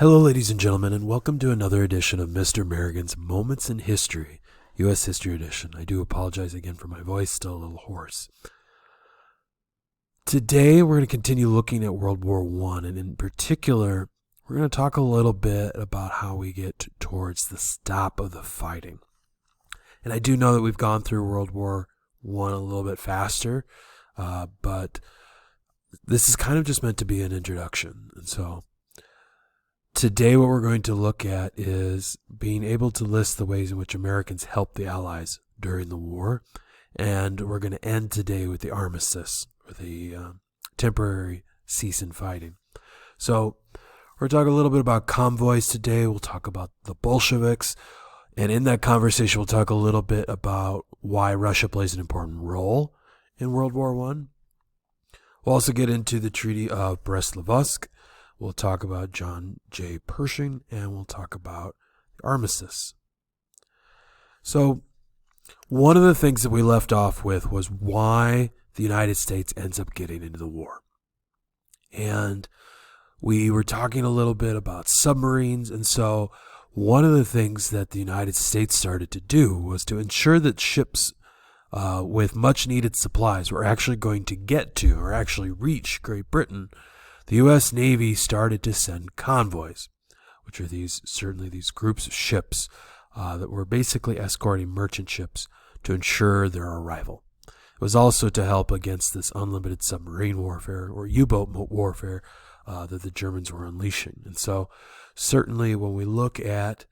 Hello, ladies and gentlemen, and welcome to another edition of Mr. American's Moments in History, U.S. History Edition. I do apologize again for my voice, still a little hoarse. Today, we're going to continue looking at World War I, and in particular, we're going to talk a little bit about how we get towards the stop of the fighting. And I do know that we've gone through World War I a little bit faster, but this is kind of just meant to be an introduction. And so today what we're going to look at is being able to list the ways in which Americans helped the Allies during the war. And we're going to end today with the Armistice, or the temporary cease in fighting. So we're talking a little bit about convoys today. We'll talk about the Bolsheviks. And in that conversation, we'll talk a little bit about why Russia plays an important role in World War I. We'll also get into the Treaty of Brest-Litovsk. We'll talk about John J. Pershing, and we'll talk about the Armistice. So one of the things that we left off with was why the United States ends up getting into the war. And we were talking a little bit about submarines, and so one of the things that the United States started to do was to ensure that ships with much needed supplies were actually going to get to or actually reach Great Britain. The U.S. Navy started to send convoys, which are these groups of ships that were basically escorting merchant ships to ensure their arrival. It was also to help against this unlimited submarine warfare or U-boat warfare that the Germans were unleashing. And so certainly when we look at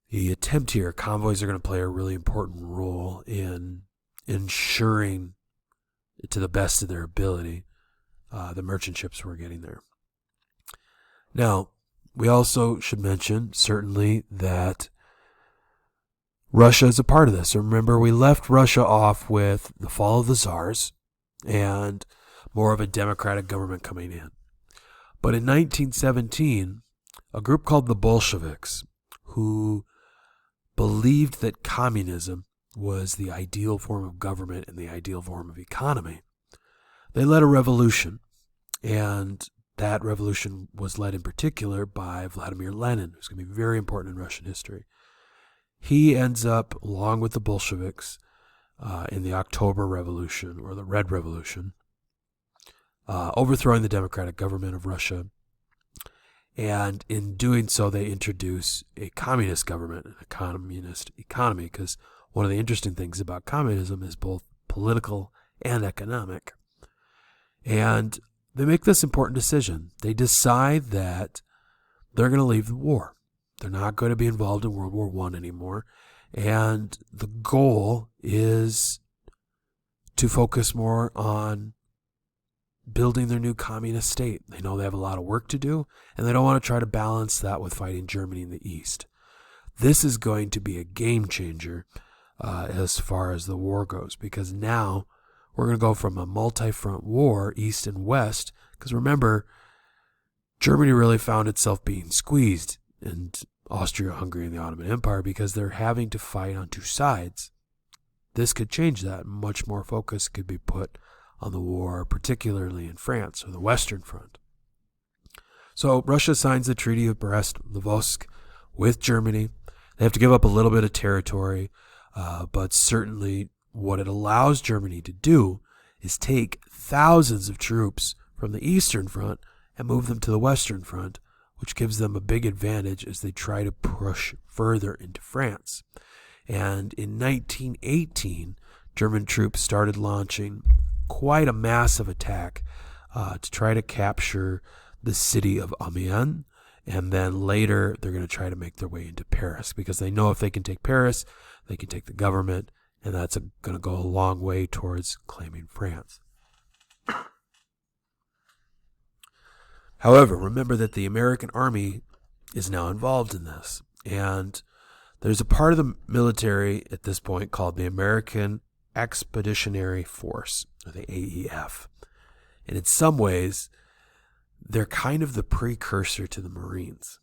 the attempt here, convoys are going to play a really important role in ensuring, to the best of their ability, the merchant ships were getting there. Now, we also should mention, certainly, that Russia is a part of this. Remember, we left Russia off with the fall of the Tsars and more of a democratic government coming in. But in 1917, a group called the Bolsheviks, who believed that communism was the ideal form of government and the ideal form of economy, they led a revolution, and that revolution was led in particular by Vladimir Lenin, who's going to be very important in Russian history. He ends up, along with the Bolsheviks, in the October Revolution, or the Red Revolution, overthrowing the democratic government of Russia. And in doing so, they introduce a communist government and a communist economy, because one of the interesting things about communism is both political and economic. And they make this important decision. They decide that they're going to leave the war. They're not going to be involved in World War I anymore. And the goal is to focus more on building their new communist state. They know they have a lot of work to do, and they don't want to try to balance that with fighting Germany in the East. This is going to be a game changer as far as the war goes, because now we're going to go from a multi-front war, East and West, because remember, Germany really found itself being squeezed, and Austria-Hungary and the Ottoman Empire, because they're having to fight on two sides. This could change that. Much more focus could be put on the war, particularly in France, or the Western Front. So Russia signs the Treaty of Brest-Litovsk with Germany. They have to give up a little bit of territory, but certainly what it allows Germany to do is take thousands of troops from the Eastern Front and move them to the Western Front, which gives them a big advantage as they try to push further into France. And in 1918, German troops started launching quite a massive attack to try to capture the city of Amiens, and then later they're going to try to make their way into Paris, because they know if they can take Paris, they can take the government, and that's going to go a long way towards claiming France. However, remember that the American Army is now involved in this, and there's a part of the military at this point called the American Expeditionary Force, or the AEF. And in some ways, they're kind of the precursor to the Marines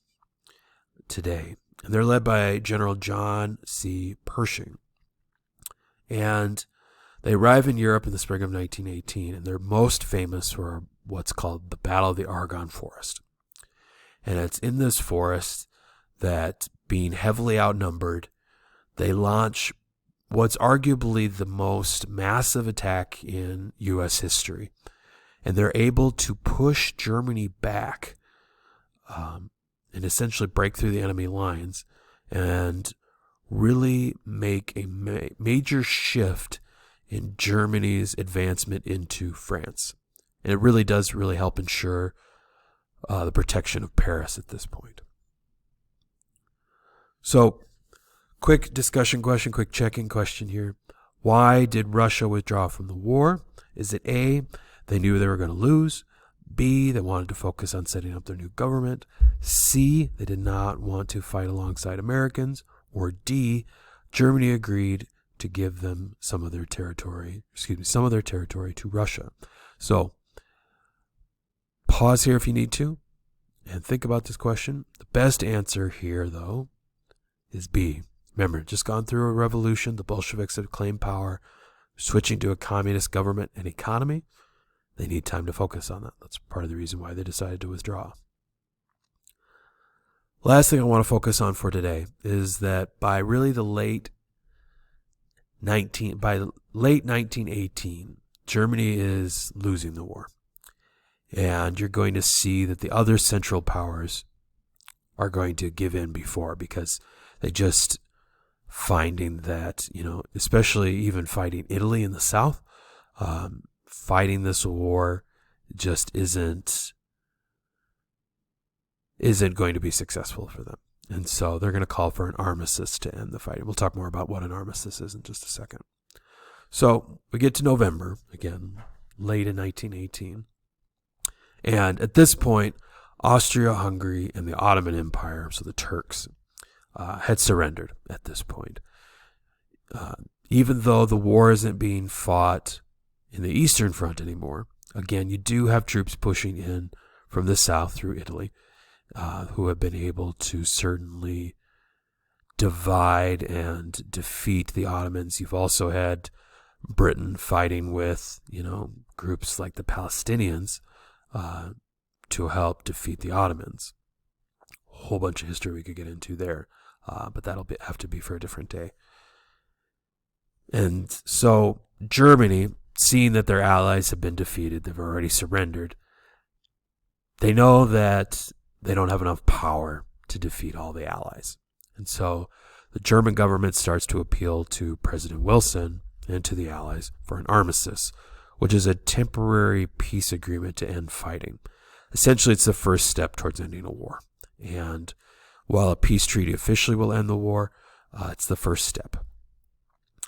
today. And they're led by General John C. Pershing. And they arrive in Europe in the spring of 1918, and they're most famous for what's called the Battle of the Argonne Forest. And it's in this forest that, being heavily outnumbered, they launch what's arguably the most massive attack in U.S. history. And they're able to push Germany back and essentially break through the enemy lines and really make a major shift in Germany's advancement into France. And it really does help ensure the protection of Paris at this point. So, quick discussion question, quick check-in question here. Why did Russia withdraw from the war? Is it A, they knew they were going to lose? B, they wanted to focus on setting up their new government? C, they did not want to fight alongside Americans? Or D, Germany agreed to give them some of their territory to Russia? So, pause here if you need to and think about this question. The best answer here, though, is B. Remember, just gone through a revolution. The Bolsheviks have claimed power, switching to a communist government and economy. They need time to focus on that. That's part of the reason why they decided to withdraw. Last thing I want to focus on for today is that by really the late 1918, Germany is losing the war. And you're going to see that the other Central Powers are going to give in because they just finding that, especially even fighting Italy in the south, fighting this war just isn't going to be successful for them. And so they're going to call for an armistice to end the fighting. We'll talk more about what an armistice is in just a second. So we get to November, again, late in 1918. And at this point, Austria-Hungary and the Ottoman Empire, so the Turks, had surrendered at this point. Even though the war isn't being fought in the Eastern Front anymore, again, you do have troops pushing in from the south through Italy, who have been able to certainly divide and defeat the Ottomans. You've also had Britain fighting with, groups like the Palestinians to help defeat the Ottomans. A whole bunch of history we could get into there, but that'll have to be for a different day. And so Germany, seeing that their allies have been defeated, they've already surrendered, they know that they don't have enough power to defeat all the allies. And so the German government starts to appeal to President Wilson and to the allies for an armistice, which is a temporary peace agreement to end fighting. Essentially, it's the first step towards ending a war. And while a peace treaty officially will end the war, it's the first step.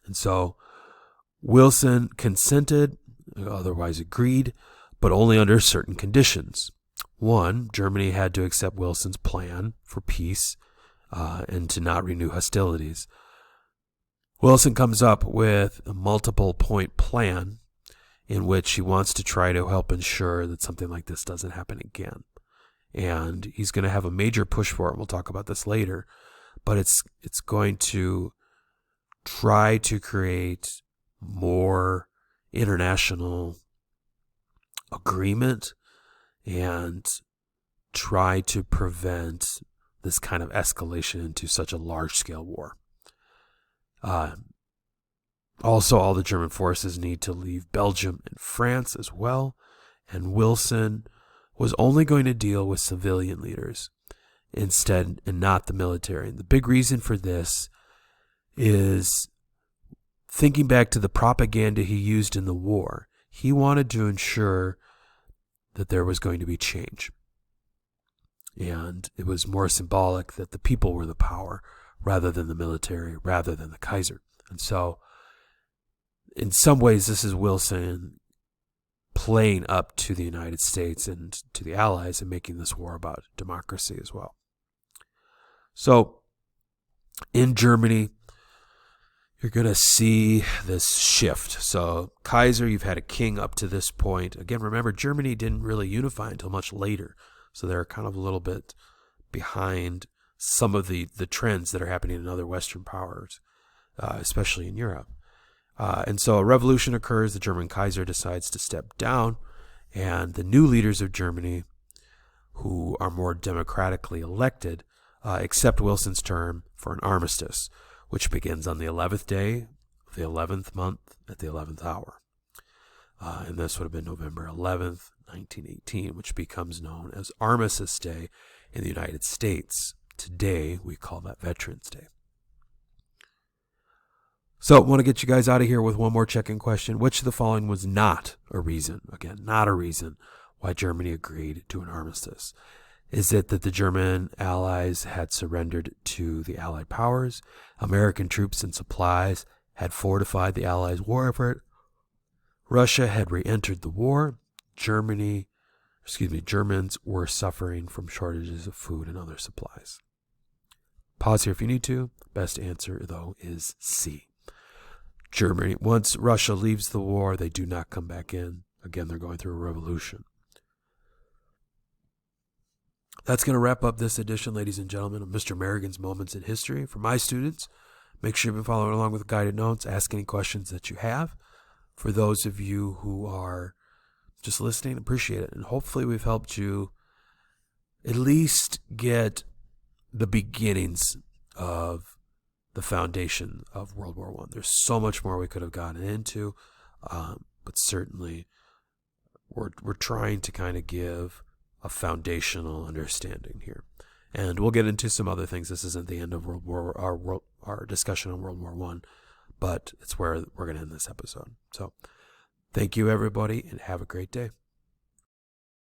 And so Wilson consented, otherwise agreed, but only under certain conditions. One, Germany had to accept Wilson's plan for peace and to not renew hostilities. Wilson comes up with a multiple-point plan in which he wants to try to help ensure that something like this doesn't happen again. And he's going to have a major push for it. We'll talk about this later. But it's going to try to create more international agreement and try to prevent this kind of escalation into such a large-scale war. Also, all the German forces need to leave Belgium and France as well, and Wilson was only going to deal with civilian leaders instead and not the military. And the big reason for this is thinking back to the propaganda he used in the war. He wanted to ensure that there was going to be change. And it was more symbolic that the people were the power rather than the military, rather than the Kaiser. And so, in some ways, this is Wilson playing up to the United States and to the Allies and making this war about democracy as well. So, in Germany, you're going to see this shift. So, Kaiser, you've had a king up to this point. Again, remember, Germany didn't really unify until much later. So they're kind of a little bit behind some of the trends that are happening in other Western powers, especially in Europe. And so a revolution occurs. The German Kaiser decides to step down, and the new leaders of Germany, who are more democratically elected, accept Wilson's term for an armistice, which begins on the 11th day of the 11th month at the 11th hour. And this would have been November 11th, 1918, which becomes known as Armistice Day in the United States. Today, we call that Veterans Day. So, I want to get you guys out of here with one more check-in question. Which of the following was not a reason, again, not a reason, why Germany agreed to an armistice? Is it that the German allies had surrendered to the Allied powers, American troops and supplies had fortified the Allies' war effort, Russia had re-entered the war, Germans were suffering from shortages of food and other supplies? Pause here if you need to. Best answer, though, is C. Germany, once Russia leaves the war, they do not come back in. Again, they're going through a revolution. That's going to wrap up this edition, ladies and gentlemen, of Mr. Merrigan's Moments in History. For my students, make sure you've been following along with guided notes. Ask any questions that you have. For those of you who are just listening, appreciate it. And hopefully we've helped you at least get the beginnings of the foundation of World War I. There's so much more we could have gotten into, but certainly we're trying to kind of give a foundational understanding here. And we'll get into some other things. This isn't the end of our discussion on World War I, but it's where we're going to end this episode. So thank you, everybody, and have a great day.